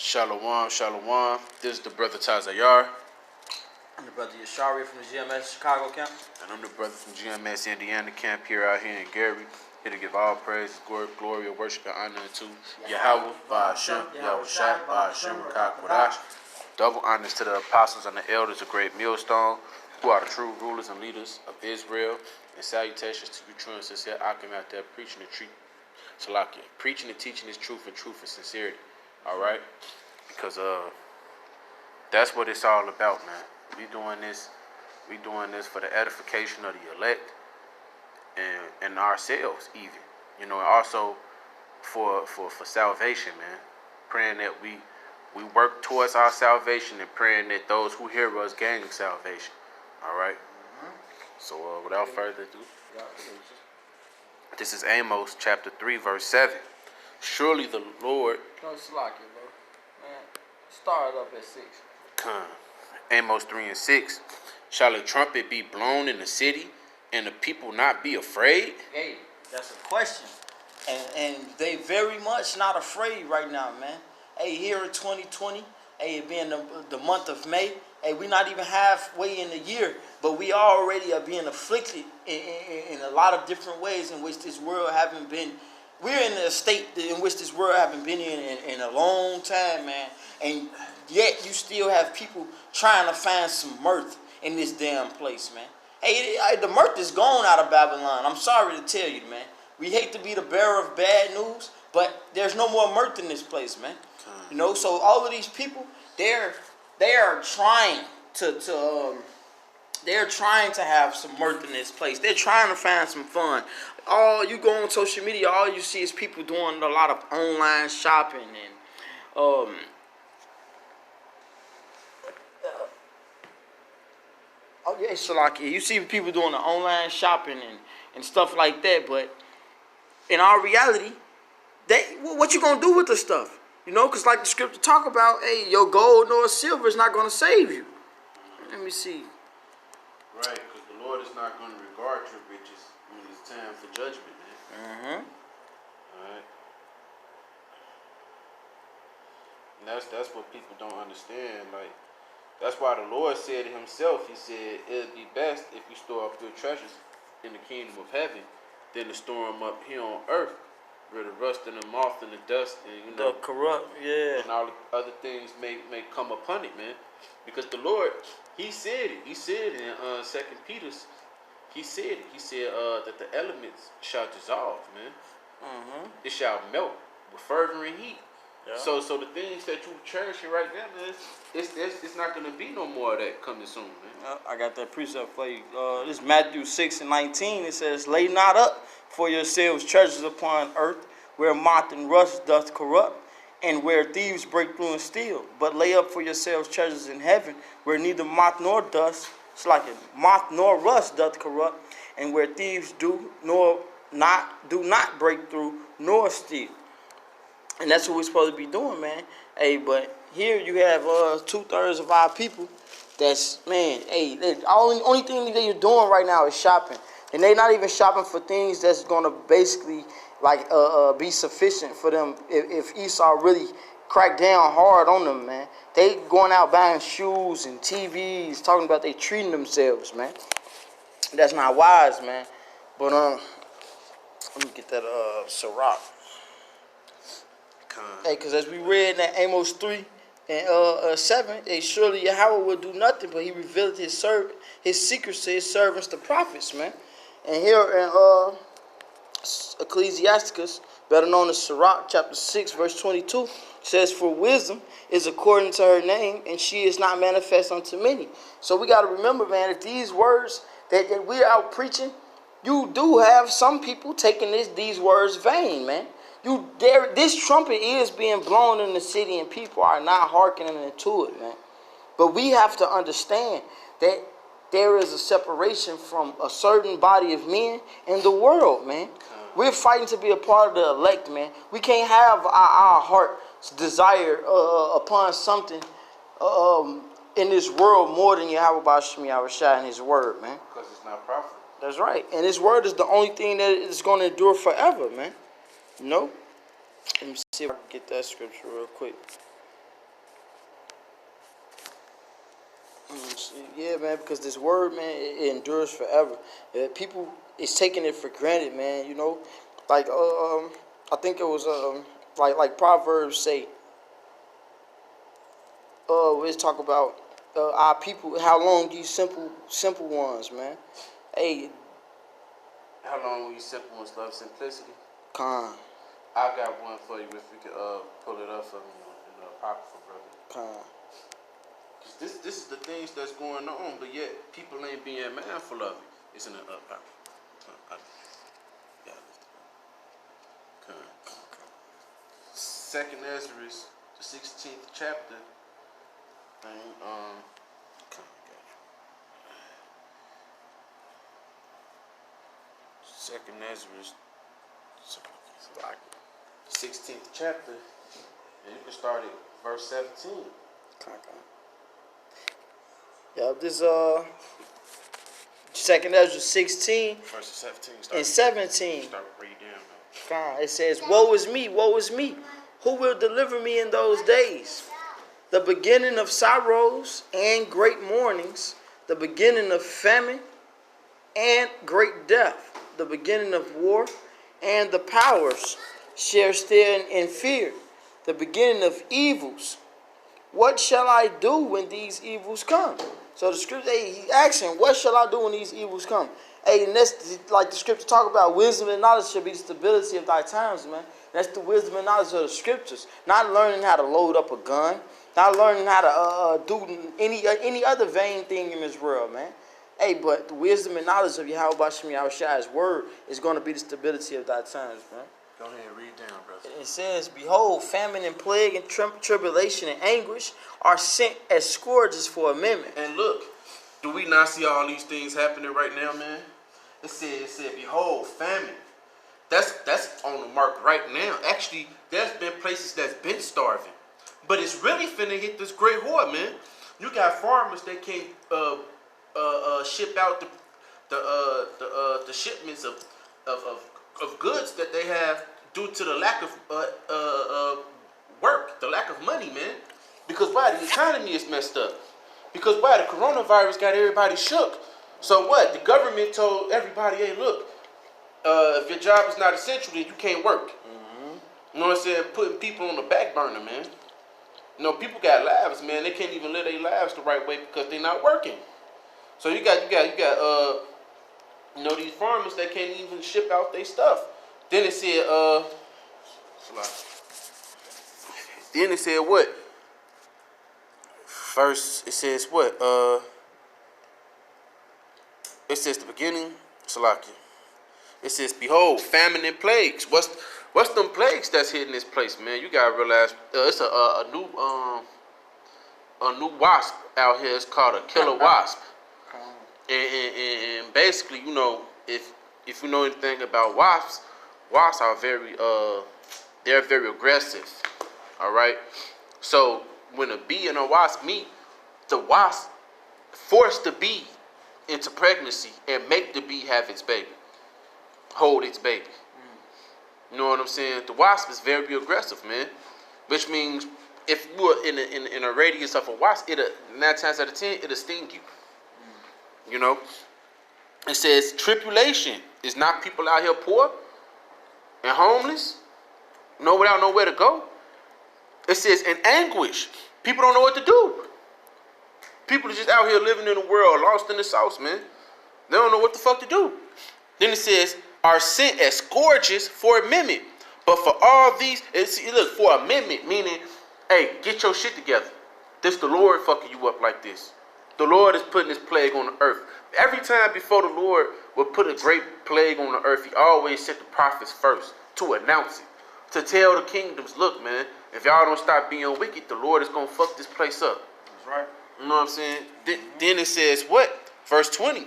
Shalom, shalom. This is the brother Tazayar. I'm the brother Yashari from the GMS Chicago camp. And I'm the brother from GMS Indiana camp here out here in Gary. Here to give all praise, glory, and worship, and honor to Yahweh, Ba'ashem, Yahweh Shai, Ba'ashem, Rakah, double honors to the apostles and the elders of Great Millstone, who are the true rulers and leaders of Israel. And salutations to you true and sincere Akim out there preaching and teaching this truth and sincerity. All right? Because that's what it's all about, man. We doing this for the edification of the elect and ourselves even. You know, and also for salvation, man. Praying that we work towards our salvation and praying that those who hear us gain salvation. All right? So without further ado, this is Amos chapter 3, verse 7. Surely the Lord... No, it's like it, bro. Man, start up at 6. Amos 3 and 6. Shall a trumpet be blown in the city, and the people not be afraid? Hey, that's a question. And they very much not afraid right now, man. Hey, here in 2020, hey, it being the month of May, hey, we not even halfway in the year, but we already are being afflicted in a lot of different ways in which this world haven't been. We're in a state in which this world haven't been in a long time, man. And yet you still have people trying to find some mirth in this damn place, man. Hey, the mirth is gone out of Babylon. I'm sorry to tell you, man. We hate to be the bearer of bad news, but there's no more mirth in this place, man. You know, so all of these people, they are trying they're trying to have some mirth in this place. They're trying to find some fun. You go on social media, all you see is people doing a lot of online shopping and you see people doing the online shopping and stuff like that, but in our reality, what you gonna do with the stuff? You know, because like the scripture talk about, hey, your gold nor silver is not gonna save you. Let me see. Right, because the Lord is not going to regard your riches when it's time for judgment, man. All right. And that's what people don't understand. Like, that's why the Lord said it himself. He said it would be best if you store up your treasures in the kingdom of heaven than to store them up here on earth, where the rust and the moth and the dust and the corrupt, yeah, and all the other things may come upon it, man. Because the Lord, He said it. He said in 2 Peter, He said that the elements shall dissolve, man. It shall melt with fervent heat. Yeah. So the things that you cherishing right now, man, it's not gonna be no more of that coming soon, man. I got that precept for you. This Matthew 6 and 19. It says, "Lay not up for yourselves treasures upon earth, where moth and rust doth corrupt, and where thieves break through and steal. But lay up for yourselves treasures in heaven, where neither moth nor rust doth corrupt, and where thieves do not break through nor steal." And that's what we're supposed to be doing, man. Hey, but here you have 2/3 of our people that's, man, hey, the only thing that you're doing right now is shopping. And they're not even shopping for things that's going to basically be sufficient for them if Esau really cracked down hard on them, man. They going out buying shoes and TVs, talking about they treating themselves, man. That's not wise, man. But let me get that Sirach. Hey, because as we read in that Amos 3 and 7, hey, surely Yahweh will do nothing, but He revealed His secrets to His servants, the prophets, man. And here in Ecclesiasticus, better known as Sirach, chapter 6, verse 22, says, "For wisdom is according to her name, and she is not manifest unto many." So we got to remember, man, that these words that we're out preaching, you do have some people taking these words vain, man. This trumpet is being blown in the city, and people are not hearkening into it, man. But we have to understand that there is a separation from a certain body of men in the world, man. We're fighting to be a part of the elect, man. We can't have our heart's desire upon something in this world more than Yahweh Ba'ashem Yahweh Shai and His word, man. Because it's not profitable. That's right. And His word is the only thing that is going to endure forever, man. You know? Let me see if I can get that scripture real quick. Yeah, man, because this word, man, it endures forever. People is taking it for granted, man. You know, like I think it was like Proverbs say. Let's talk about our people. How long you simple ones, man? Hey, How long will you simple ones love simplicity? Khan, I got one for you if you could pull it up for me in the apocrypha, brother. Khan. Cause this is the things that's going on, but yet people ain't being mindful of it. It's in the apocrypha. Yeah, Second Ezra, the 16th chapter. Second Ezra, 16th chapter, and you can start at verse 17. Khan. Yeah, this Second Ezra 16 Verse 17. and 17. Start reading down. Khan, it says, "Woe is me, woe is me! Who will deliver me in those days? The beginning of sorrows and great mournings, the beginning of famine and great death, the beginning of war, and the powers shall stand in fear, the beginning of evils. What shall I do when these evils come?" So the scripture, hey, he's asking, what shall I do when these evils come? Hey, and that's like the scripture talk about, wisdom and knowledge shall be the stability of thy times, man. That's the wisdom and knowledge of the scriptures. Not learning how to load up a gun, not learning how to do any other vain thing in this world, man. Hey, but the wisdom and knowledge of Yahweh Bashem Yahweh's word is going to be the stability of thy times, man. Go ahead and read down, brother. It says, "Behold, famine and plague and tribulation and anguish are sent as scourges for a minute." And look, do we not see all these things happening right now, man? It said, behold, famine. That's on the mark right now. Actually, there's been places that's been starving. But it's really finna hit this great horde, man. You got farmers that can't ship out the shipments of goods that they have due to the lack of work, the lack of money, man. Because why? The economy is messed up. Because why? The coronavirus got everybody shook. So what? The government told everybody, hey, look, if your job is not essential, then you can't work. You know what I'm saying? Putting people on the back burner, man. You know, people got lives, man. They can't even live their lives the right way because they're not working. So you got you know, these farmers that can't even ship out their stuff. Then it said, then it said what? First, it says what? It says the beginning, Salakia. It says, behold, famine and plagues. What's them plagues that's hitting this place, man? You gotta realize it's a new wasp out here. It's called a killer wasp. And basically, you know, if you know anything about wasps are very they're very aggressive. All right. So when a bee and a wasp meet, the wasp force the bee into pregnancy and make the bee have its baby, hold its baby. You know what I'm saying? The wasp is very aggressive, man. Which means if you are in a radius of a wasp, 9 times out of 10 it'll sting you. You know, it says tribulation is not people out here poor and homeless, without nowhere to go. It says in anguish, people don't know what to do. People are just out here living in a world lost in the sauce, man. They don't know what the fuck to do. Then it says are sent as scourges for amendment, but for all these, look, for amendment meaning, hey, get your shit together. This the Lord fucking you up like this. The Lord is putting this plague on the earth. Every time before the Lord would put a great plague on the earth, he always sent the prophets first to announce it. To tell the kingdoms, look, man, if y'all don't stop being wicked, the Lord is going to fuck this place up. That's right. You know what I'm saying? Then it says what? Verse 20.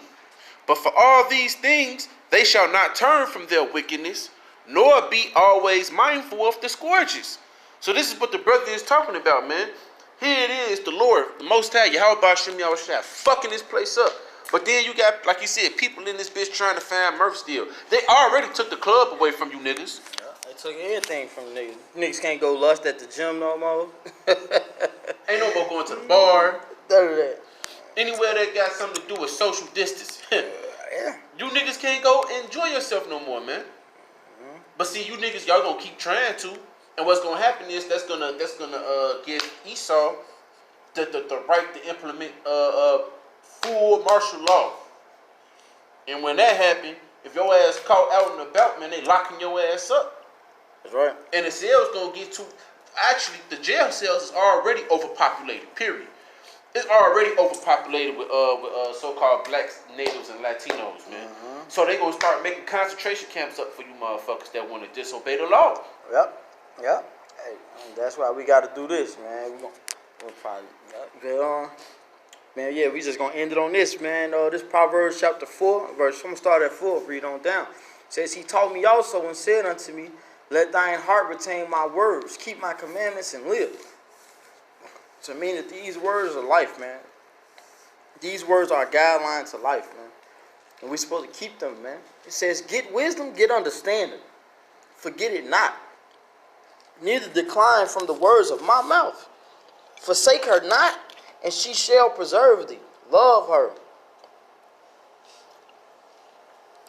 But for all these things, they shall not turn from their wickedness, nor be always mindful of the scourges. So this is what the brother is talking about, man. Here it is, the Lord, the Most High, Yahweh Bashem Yahweh, fucking this place up. But then you got, like you said, people in this bitch trying to find mirth still. They already took the club away from you niggas. Yeah, they took everything from niggas. Niggas can't go lust at the gym no more. Ain't no more going to the bar. None of that. Anywhere that got something to do with social distance. Yeah. You niggas can't go enjoy yourself no more, man. But see, you niggas, y'all gonna keep trying to. And what's gonna happen is that's gonna give Esau the right to implement full martial law. And when that happen, if your ass caught out and about, man, they locking your ass up. That's right. And the cells gonna get too. Actually, the jail cells is already overpopulated. Period. It's already overpopulated with so-called blacks, natives, and Latinos, man. So they gonna start making concentration camps up for you motherfuckers that want to disobey the law. Yep. Hey, that's why we got to do this, man. We'll probably get on. Man, yeah, we just gonna end it on this, man. This Proverbs chapter 4, verse. I'm gonna start at 4. Read on down. It says, He taught me also and said unto me, Let thine heart retain my words, keep my commandments and live. To mean that these words are life, man. These words are a guideline to life, man. And we're supposed to keep them, man. It says, Get wisdom, get understanding. Forget it not. Neither decline from the words of my mouth. Forsake her not, and she shall preserve thee. Love her,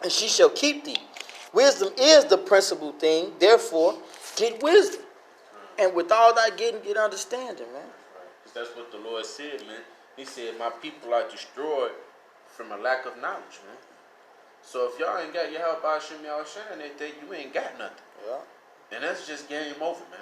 and she shall keep thee. Wisdom is the principal thing. Therefore, get wisdom. And with all that getting, get understanding, man. That's what the Lord said, man. He said, my people are destroyed from a lack of knowledge, man. So if y'all ain't got your help by Hashem Yahushua that day, you ain't got nothing. Yeah. And that's just game over, man.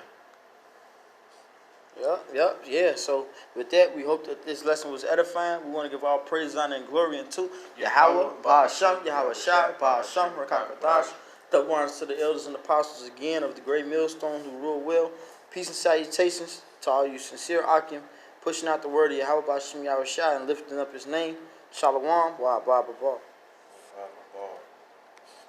Yeah. So with that, we hope that this lesson was edifying. We want to give all praise, honor, and glory unto Yahweh, Ba'ashem, Yahweh Shai, Ba'ashem, Rakakadash. The ones to the elders and apostles again of the great millstone who rule well. Peace and salutations to all you sincere Akim, pushing out the word of Yahweh, Ba'ashem, Yahweh Shai, and lifting up his name. Shalom, wa ba ba ba.